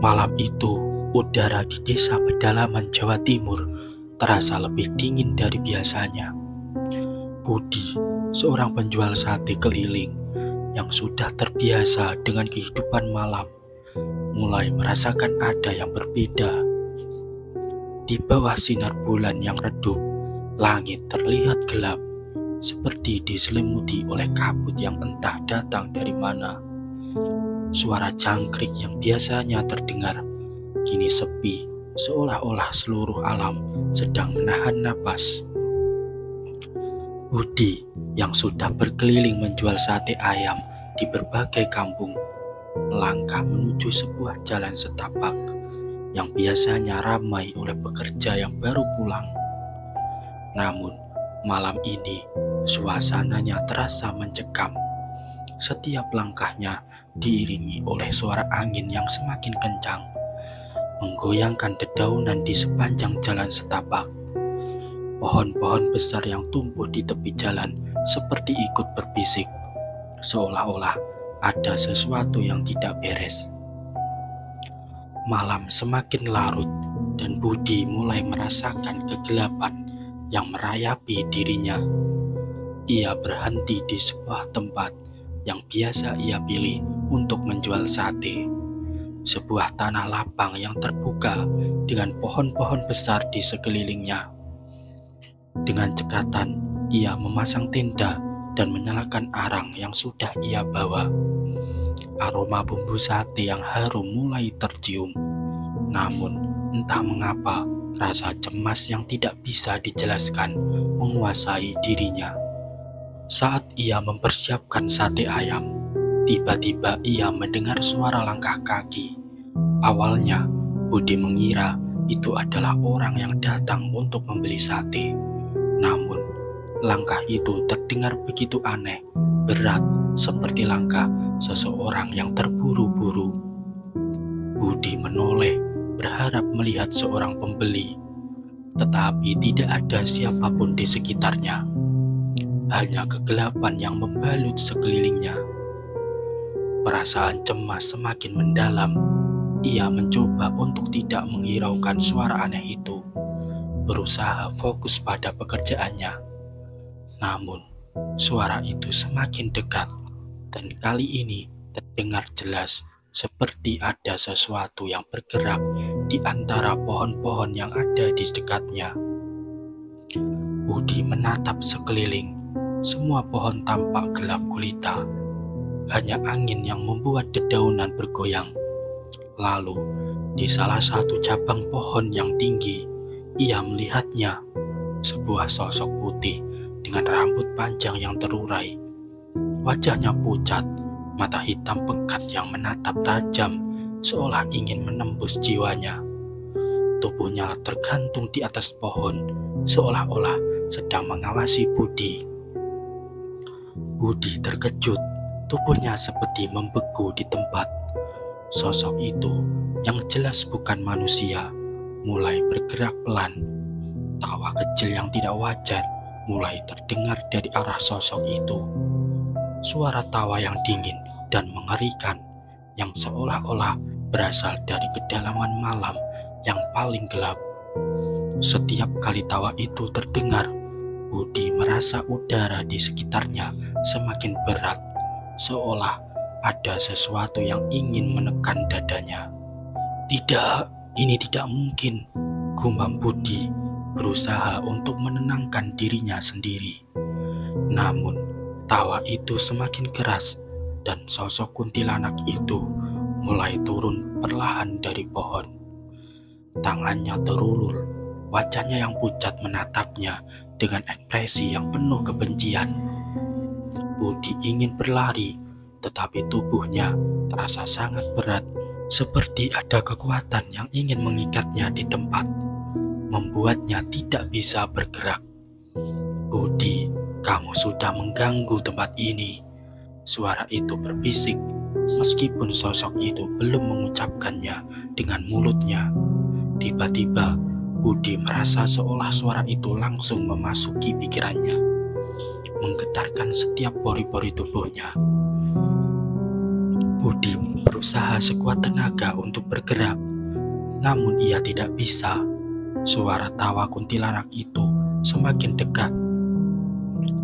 Malam itu, udara di desa pedalaman Jawa Timur terasa lebih dingin dari biasanya. Budi, seorang penjual sate keliling yang sudah terbiasa dengan kehidupan malam, mulai merasakan ada yang berbeda. Di bawah sinar bulan yang redup, langit terlihat gelap, seperti diselimuti oleh kabut yang entah datang dari mana. Suara jangkrik yang biasanya terdengar kini sepi, seolah-olah seluruh alam sedang menahan napas. Budi yang sudah berkeliling menjual sate ayam di berbagai kampung melangkah menuju sebuah jalan setapak yang biasanya ramai oleh pekerja yang baru pulang. Namun malam ini suasananya terasa mencekam. Setiap langkahnya diiringi oleh suara angin yang semakin kencang, menggoyangkan dedaunan di sepanjang jalan setapak. Pohon-pohon besar yang tumbuh di tepi jalan seperti ikut berbisik, seolah-olah ada sesuatu yang tidak beres. Malam semakin larut dan Budi mulai merasakan kegelapan yang merayapi dirinya. Ia berhenti di sebuah tempat yang biasa ia pilih untuk menjual sate. Sebuah tanah lapang yang terbuka dengan pohon-pohon besar di sekelilingnya. Dengan cekatan, ia memasang tenda dan menyalakan arang yang sudah ia bawa. Aroma bumbu sate yang harum mulai tercium. Namun, entah mengapa, rasa cemas yang tidak bisa dijelaskan menguasai dirinya. Saat ia mempersiapkan sate ayam, tiba-tiba ia mendengar suara langkah kaki. Awalnya, Budi mengira itu adalah orang yang datang untuk membeli sate. Namun, langkah itu terdengar begitu aneh, berat, seperti langkah seseorang yang terburu-buru. Budi menoleh, berharap melihat seorang pembeli, tetapi tidak ada siapapun di sekitarnya. Hanya kegelapan yang membalut sekelilingnya. Perasaan cemas semakin mendalam. Ia mencoba untuk tidak menghiraukan suara aneh itu, berusaha fokus pada pekerjaannya. Namun, suara itu semakin dekat, dan kali ini terdengar jelas seperti ada sesuatu yang bergerak di antara pohon-pohon yang ada di dekatnya. Budi menatap sekeliling. Semua pohon tampak gelap gulita. Hanya angin yang membuat dedaunan bergoyang. Lalu, di salah satu cabang pohon yang tinggi, ia melihatnya. Sebuah sosok putih dengan rambut panjang yang terurai. Wajahnya pucat, mata hitam pekat yang menatap tajam, seolah ingin menembus jiwanya. Tubuhnya tergantung di atas pohon, seolah-olah sedang mengawasi Budi. Budi terkejut, tubuhnya seperti membeku di tempat. Sosok itu, yang jelas bukan manusia, mulai bergerak pelan. Tawa kecil yang tidak wajar mulai terdengar dari arah sosok itu. Suara tawa yang dingin dan mengerikan, yang seolah-olah berasal dari kedalaman malam yang paling gelap. Setiap kali tawa itu terdengar, Budi merasa udara di sekitarnya semakin berat, seolah ada sesuatu yang ingin menekan dadanya. Tidak, ini tidak mungkin, gumam Budi, berusaha untuk menenangkan dirinya sendiri. Namun, tawa itu semakin keras dan sosok kuntilanak itu mulai turun perlahan dari pohon. Tangannya terulur, wajahnya yang pucat menatapnya dengan ekspresi yang penuh kebencian. Budi ingin berlari, tetapi tubuhnya terasa sangat berat, seperti ada kekuatan yang ingin mengikatnya di tempat, membuatnya tidak bisa bergerak. Budi, kamu sudah mengganggu tempat ini, suara itu berbisik, meskipun sosok itu belum mengucapkannya dengan mulutnya. Tiba-tiba, Budi merasa seolah suara itu langsung memasuki pikirannya, menggetarkan setiap pori-pori tubuhnya. Budi berusaha sekuat tenaga untuk bergerak, namun ia tidak bisa. Suara tawa kuntilanak itu semakin dekat.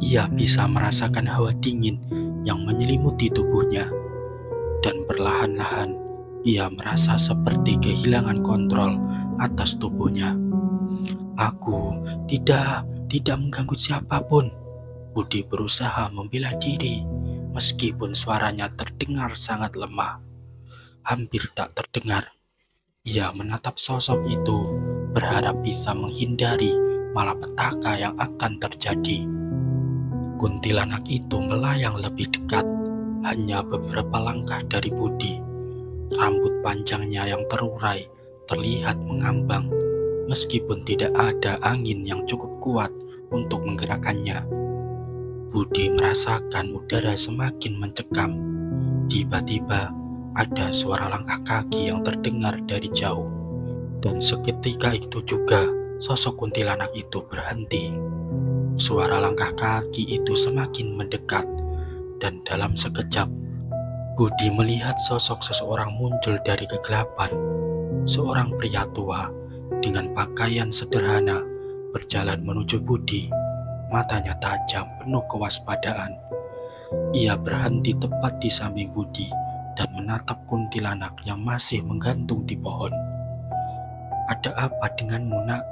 Ia bisa merasakan hawa dingin yang menyelimuti tubuhnya, dan perlahan-lahan ia merasa seperti kehilangan kontrol atas tubuhnya. Aku tidak mengganggu siapapun. Budi berusaha membela diri, meskipun suaranya terdengar sangat lemah, hampir tak terdengar. Ia menatap sosok itu, berharap bisa menghindari malapetaka yang akan terjadi. Kuntilanak itu melayang lebih dekat, hanya beberapa langkah dari Budi. Rambut panjangnya yang terurai terlihat mengambang, meskipun tidak ada angin yang cukup kuat untuk menggerakkannya. Budi merasakan udara semakin mencekam. Tiba-tiba ada suara langkah kaki yang terdengar dari jauh. Dan seketika itu juga sosok kuntilanak itu berhenti. Suara langkah kaki itu semakin mendekat, dan dalam sekejap Budi melihat sosok seseorang muncul dari kegelapan. Seorang pria tua dengan pakaian sederhana berjalan menuju Budi. Matanya tajam, penuh kewaspadaan. Ia berhenti tepat di samping Budi dan menatap kuntilanak yang masih menggantung di pohon. "Ada apa denganmu, nak?"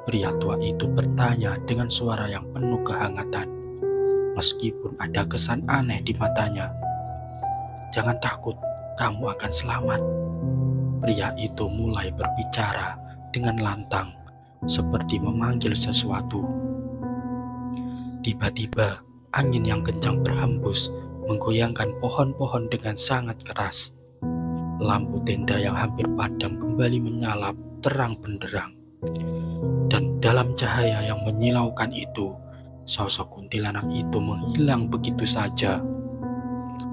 Pria tua itu bertanya dengan suara yang penuh kehangatan, meskipun ada kesan aneh di matanya. "Jangan takut, kamu akan selamat." Pria itu mulai berbicara dengan lantang, seperti memanggil sesuatu. Tiba-tiba, angin yang kencang berhembus, menggoyangkan pohon-pohon dengan sangat keras. Lampu tenda yang hampir padam kembali menyala terang benderang. Dan dalam cahaya yang menyilaukan itu, sosok kuntilanak itu menghilang begitu saja,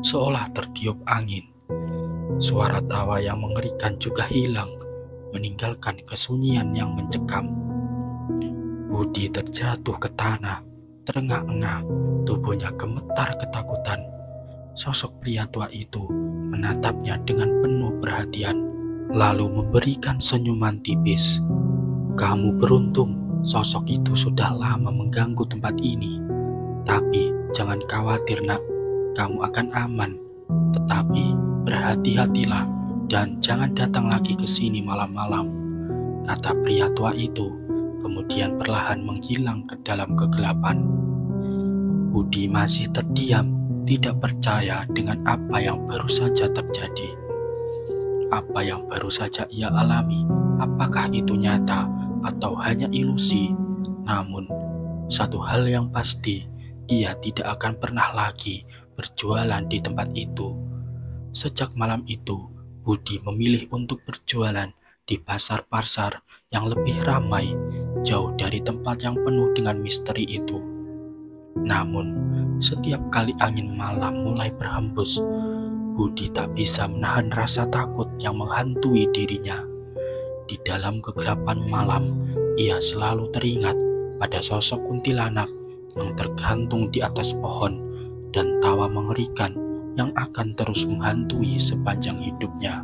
seolah tertiup angin. Suara tawa yang mengerikan juga hilang, meninggalkan kesunyian yang mencekam. Budi terjatuh ke tanah, terengah-engah, tubuhnya gemetar ketakutan. Sosok pria tua itu menatapnya dengan penuh perhatian, lalu memberikan senyuman tipis. "Kamu beruntung, sosok itu sudah lama mengganggu tempat ini. Tapi jangan khawatir, nak, kamu akan aman. Tetapi berhati-hatilah dan jangan datang lagi ke sini malam-malam," kata pria tua itu, kemudian perlahan menghilang ke dalam kegelapan. Budi masih terdiam, tidak percaya dengan apa yang baru saja terjadi. Apa yang baru saja ia alami, apakah itu nyata atau hanya ilusi? Namun, satu hal yang pasti, ia tidak akan pernah lagi berjualan di tempat itu. Sejak malam itu, Budi memilih untuk berjualan di pasar-pasar yang lebih ramai, jauh dari tempat yang penuh dengan misteri itu. Namun, setiap kali angin malam mulai berhembus, Budi tak bisa menahan rasa takut yang menghantui dirinya. Di dalam kegelapan malam, ia selalu teringat pada sosok kuntilanak yang tergantung di atas pohon dan tawa mengerikan yang akan terus menghantui sepanjang hidupnya.